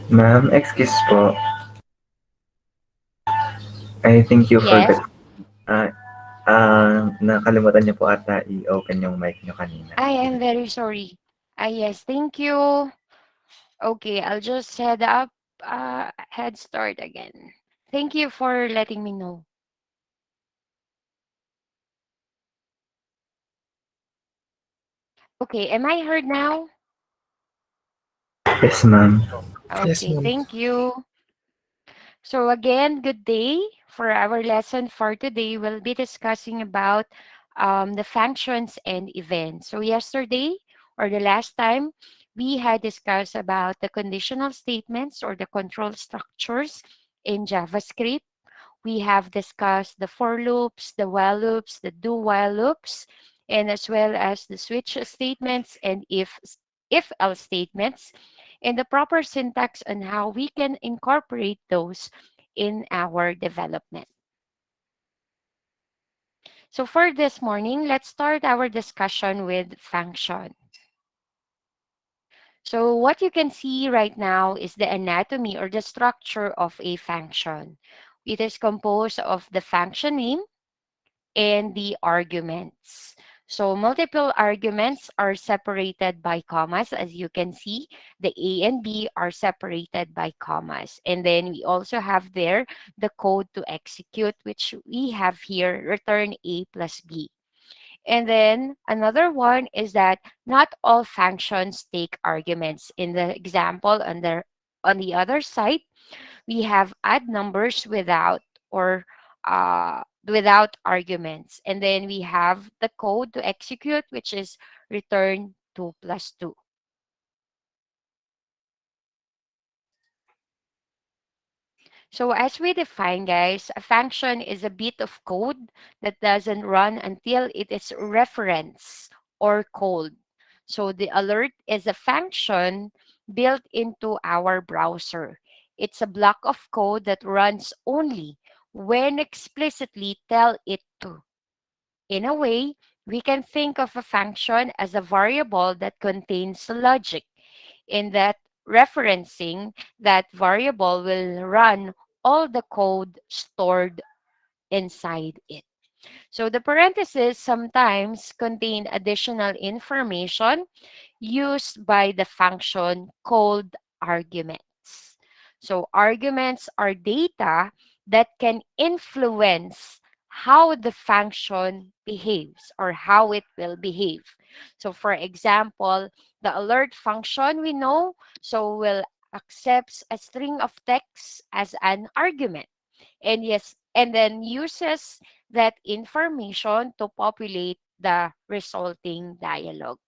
Ma'am, excuse po. I think you Yes, forgot. Ah, nakalimutan niyo po ata i-open yung mic niyo kanina. I am very sorry. Yes, thank you. Okay, I'll just head start again. Thank you for letting me know. Okay, am I heard now? Yes, ma'am. Yes, Okay, ma'am. thank you. So again, good day. For our lesson for today, we'll be discussing about the functions and events. So yesterday, or the last time, we had discussed about the conditional statements or the control structures in JavaScript. We have discussed the for loops, the while loops, the do while loops, and as well as the switch statements and if else statements, and the proper syntax on how we can incorporate those in our development. So for this morning, let's start our discussion with function. So what you can see right now is the anatomy or the structure of a function. It is composed of the function name and the arguments. So multiple arguments are separated by commas. As you can see, the A and B are separated by commas. And then we also have there the code to execute, which we have here, return A plus B. And then another one is that not all functions take arguments. In the example on the other side, we have add numbers without arguments, and then we have the code to execute, which is return 2 plus 2. So as we define, guys, a function is a bit of code that doesn't run until it is referenced or called. So the alert is a function built into our browser. It's a block of code that runs only when explicitly tell it to. In a way, we can think of a function as a variable that contains logic, in that referencing that variable will run all the code stored inside it. So the parentheses sometimes contain additional information used by the function called arguments. So arguments are data that can influence how the function behaves or how it will behave. So for example, the alert function we know will accepts a string of text as an argument, and yes, and then uses that information to populate the resulting dialogue.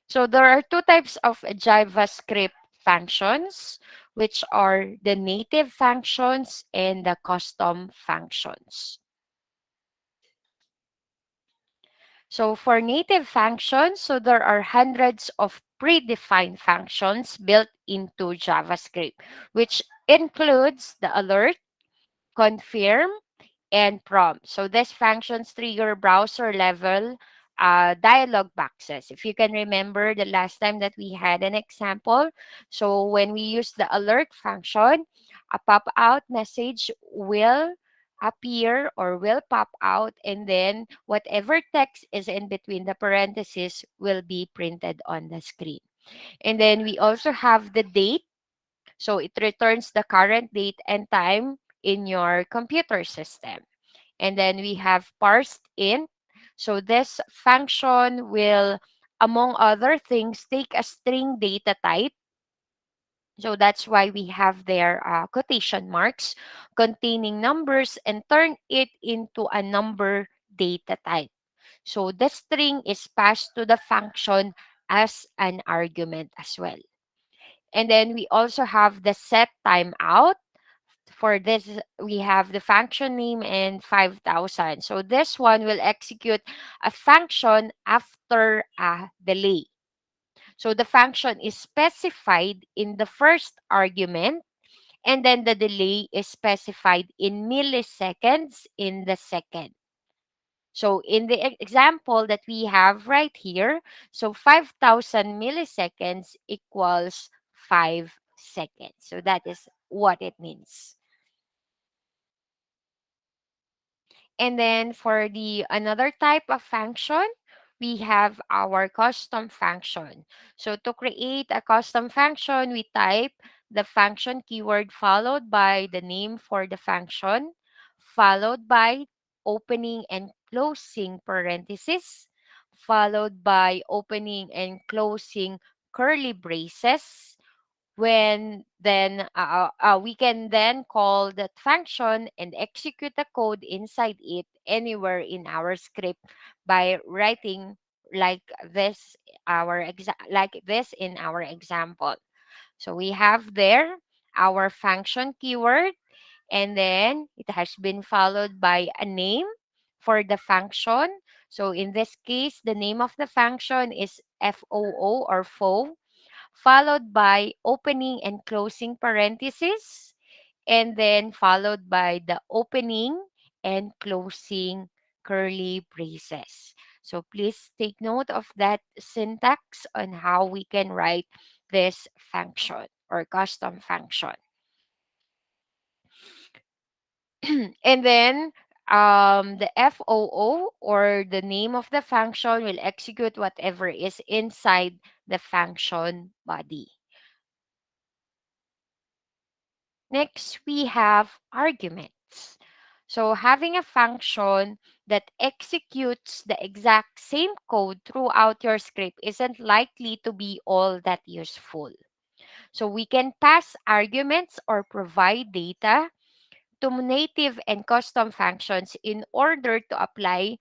So there are two types of JavaScript functions, which are the native functions and the custom functions. So for native functions, there are hundreds of predefined functions built into JavaScript, which includes the alert, confirm, and prompt. So these functions trigger browser level dialog boxes. If you can remember the last time that we had an example, so when we use the alert function, a pop out message will appear or will pop out, and then whatever text is in between the parentheses will be printed on the screen. And then we also have the date, so it returns the current date and time in your computer system. And then we have parsed int. So this function will, among other things, take a string data type. So that's why we have their quotation marks containing numbers and turn it into a number data type. So the string is passed to the function as an argument as well. And then we also have the set timeout. For this, we have the function name and 5,000. So this one will execute a function after a delay. So the function is specified in the first argument, and then the delay is specified in milliseconds in the second. So in the example that we have right here, so 5,000 milliseconds equals 5 seconds. So that is what it means. And then for the another type of function, we have our custom function. So to create a custom function, we type the function keyword followed by the name for the function, followed by opening and closing parentheses, followed by opening and closing curly braces, when then we can then call that function and execute the code inside it anywhere in our script by writing like this like this in our example. So we have there our function keyword, and then it has been followed by a name for the function. So in this case, the name of the function is FOO or foo, followed by opening and closing parentheses, and then followed by the opening and closing curly braces. So please take note of that syntax on how we can write this function or custom function. And then the FOO or the name of the function will execute whatever is inside the function body. Next, we have arguments. So having a function that executes the exact same code throughout your script isn't likely to be all that useful. So we can pass arguments or provide data to native and custom functions in order to apply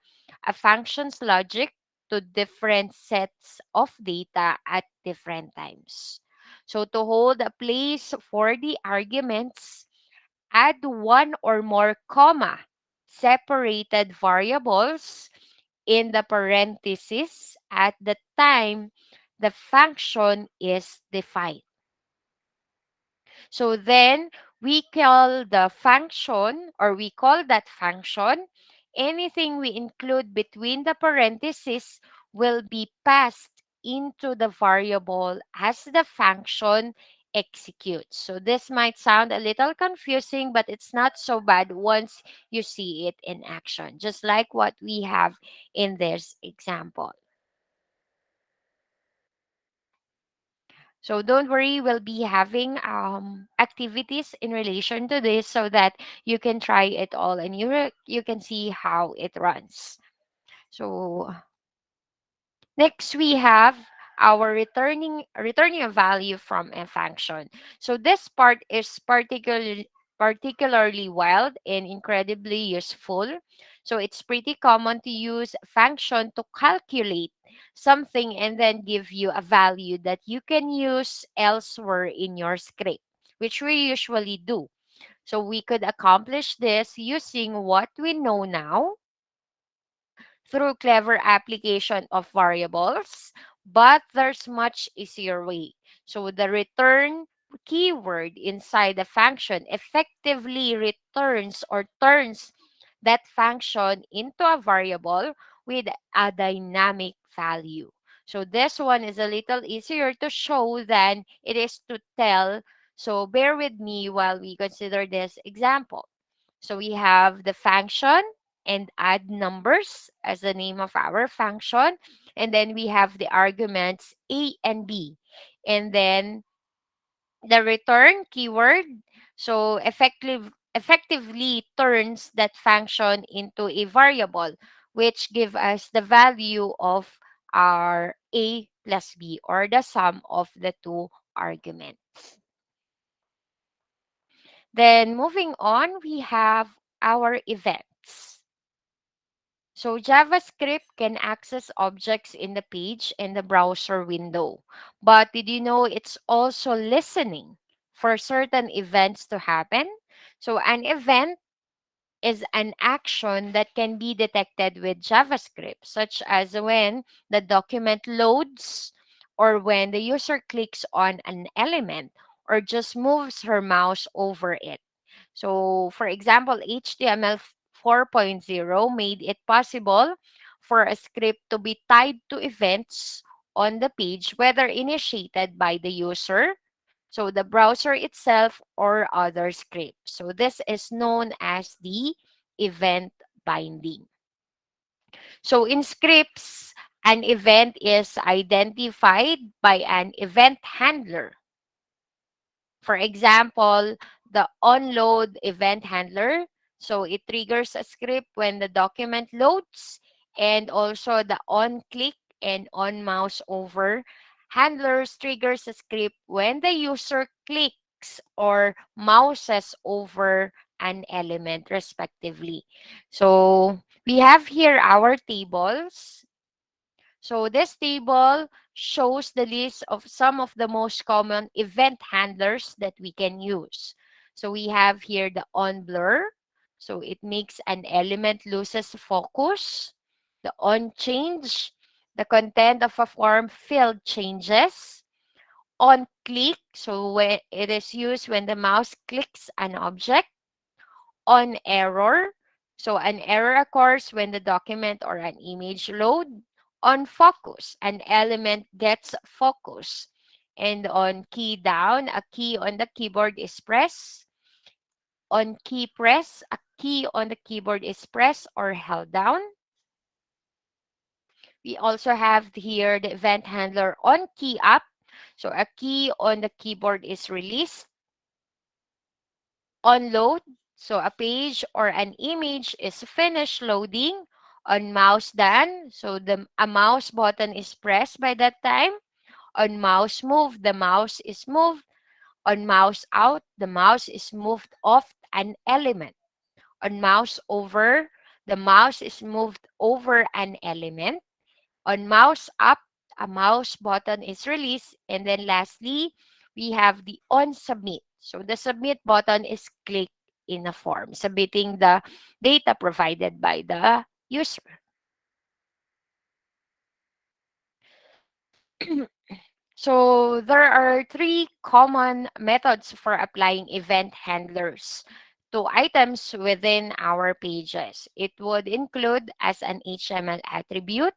a function's logic to different sets of data at different times. So to hold a place for the arguments, add one or more comma separated variables in the parentheses at the time the function is defined. So then we call the function, or we call that function, anything we include between the parentheses will be passed into the variable as the function executes. So this might sound a little confusing, but it's not so bad once you see it in action, just like what we have in this example. So don't worry, we'll be having activities in relation to this so that you can try it all and you can see how it runs. So next we have our returning a value from a function. So this part is particularly wild and incredibly useful. So it's pretty common to use function to calculate something and then give you a value that you can use elsewhere in your script, which we usually do. So we could accomplish this using what we know now through clever application of variables, but there's much easier way. So the return keyword inside the function effectively returns or turns that function into a variable with a dynamic value. So this one is a little easier to show than it is to tell. So bear with me while we consider this example. So we have the function and add numbers as the name of our function. And then we have the arguments A and B. And then the return keyword, so effectively turns that function into a variable, which give us the value of our A plus B, or the sum of the two arguments. Then moving on, we have our events. So JavaScript can access objects in the page and the browser window. But did you know it's also listening for certain events to happen? So an event is an action that can be detected with JavaScript, such as when the document loads, or when the user clicks on an element, or just moves her mouse over it. So, for example, HTML 4.0 made it possible for a script to be tied to events on the page, whether initiated by the user So the browser itself or other script. So this is known as the event binding. So in scripts, an event is identified by an event handler. For example, the onload event handler. So it triggers a script when the document loads, and also the on click and on mouse over handlers triggers a script when the user clicks or mouses over an element respectively. So we have here our tables. So this table shows the list of some of the most common event handlers that we can use. So we have here the on blur. So it makes an element loses focus. The on change, the content of a form field changes. On click, so when it is used when the mouse clicks an object. On error. So an error occurs when the document or an image load. On focus, an element gets focus. And on key down, a key on the keyboard is pressed. On key press, a key on the keyboard is pressed or held down. We also have here the event handler on key up. So a key on the keyboard is released. On load, so a page or an image is finished loading. On mouse done, so a mouse button is pressed by that time. On mouse move, the mouse is moved. On mouse out, the mouse is moved off an element. On mouse over, the mouse is moved over an element. On mouse up, a mouse button is released. And then lastly, we have the on submit. So the submit button is clicked in a form, submitting the data provided by the user. So there are three common methods for applying event handlers to items within our pages. It would include as an HTML attribute,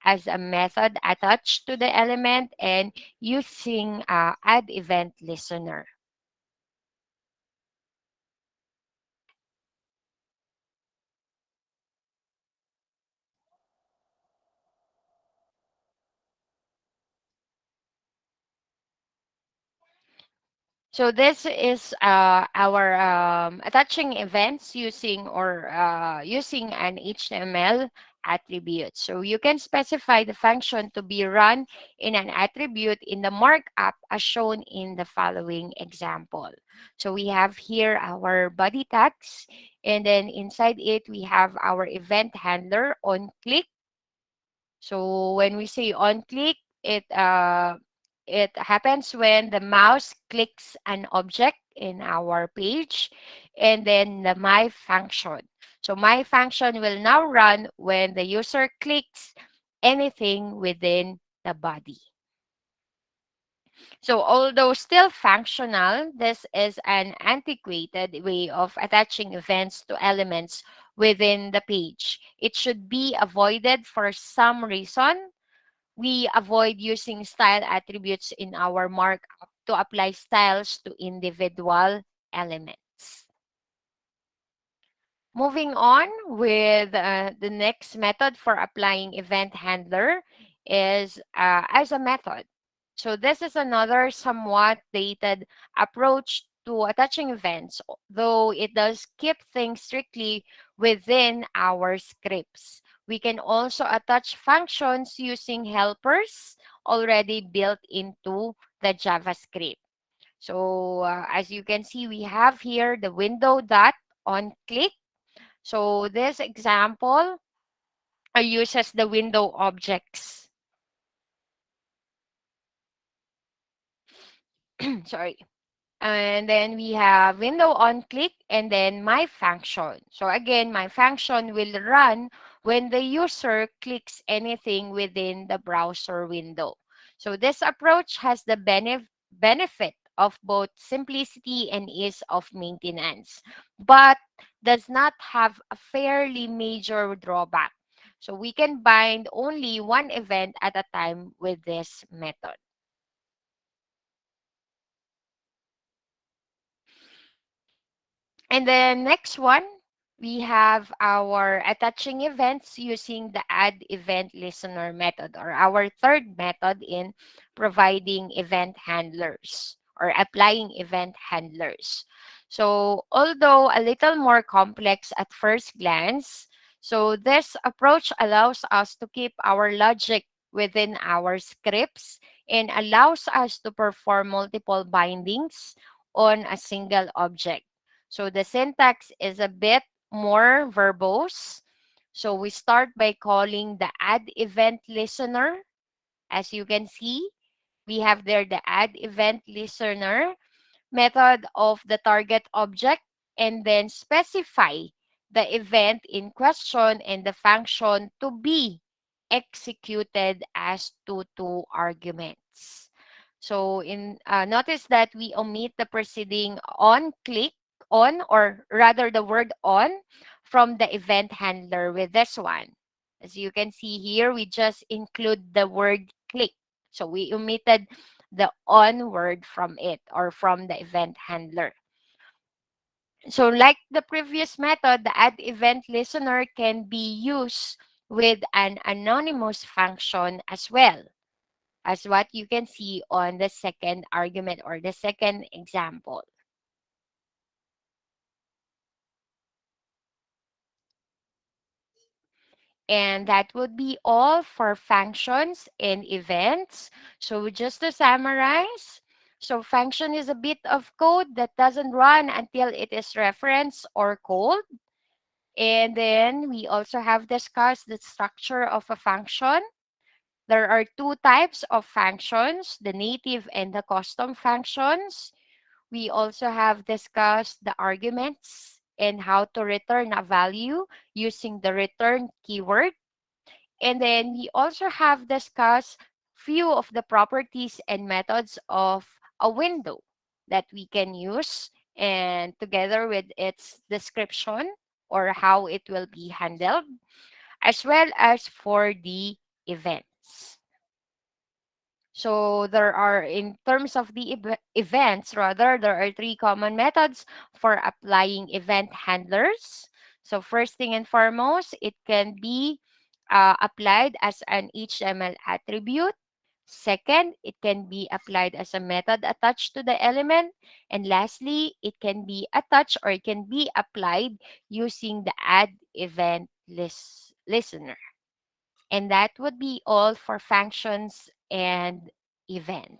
as a method attached to the element, and using add event listener. So this is our attaching events using or using an HTML attribute. So you can specify the function to be run in an attribute in the markup as shown in the following example. So we have here our body tags, and then inside it we have our event handler on click. So when we say on click, it happens when the mouse clicks an object in our page, and then the my function. So my function will now run when the user clicks anything within the body. So although still functional, this is an antiquated way of attaching events to elements within the page. It should be avoided for some reason. We avoid using style attributes in our markup to apply styles to individual elements. Moving on with the next method for applying event handler is as a method. So this is another somewhat dated approach to attaching events, though it does keep things strictly within our scripts. We can also attach functions using helpers already built into the JavaScript. So as you can see, we have here the window dot on click. So this example uses the window objects. Sorry. And then we have window on click and then my function. So again, my function will run when the user clicks anything within the browser window. So this approach has the benefit of both simplicity and ease of maintenance, but does not have a fairly major drawback. So we can bind only one event at a time with this method. And then next one, we have our attaching events using the add event listener method, or our third method in providing event handlers or applying event handlers. So although a little more complex at first glance, so this approach allows us to keep our logic within our scripts and allows us to perform multiple bindings on a single object. So the syntax is a bit more verbose. So we start by calling the add event listener. As you can see, we have there the add event listener method of the target object, and then specify the event in question and the function to be executed as two arguments. So in notice that we omit the preceding on click on, or rather the word on, from the event handler with this one. As you can see here, we just include the word click. So we omitted the on word from it, or from the event handler. So like the previous method, the add event listener can be used with an anonymous function as well, as what you can see on the second argument or the second example. And that would be all for functions and events. So just to summarize, so function is a bit of code that doesn't run until it is referenced or called. And then we also have discussed the structure of a function. There are two types of functions, the native and the custom functions. We also have discussed the arguments and how to return a value using the return keyword. And then we also have discussed few of the properties and methods of a window that we can use, and together with its description or how it will be handled, as well as for the events. So there are, in terms of the events, rather, there are three common methods for applying event handlers. So first thing and foremost, it can be applied as an HTML attribute. Second, it can be applied as a method attached to the element. And lastly, it can be attached or it can be applied using the add event listener. And that would be all for functions and event.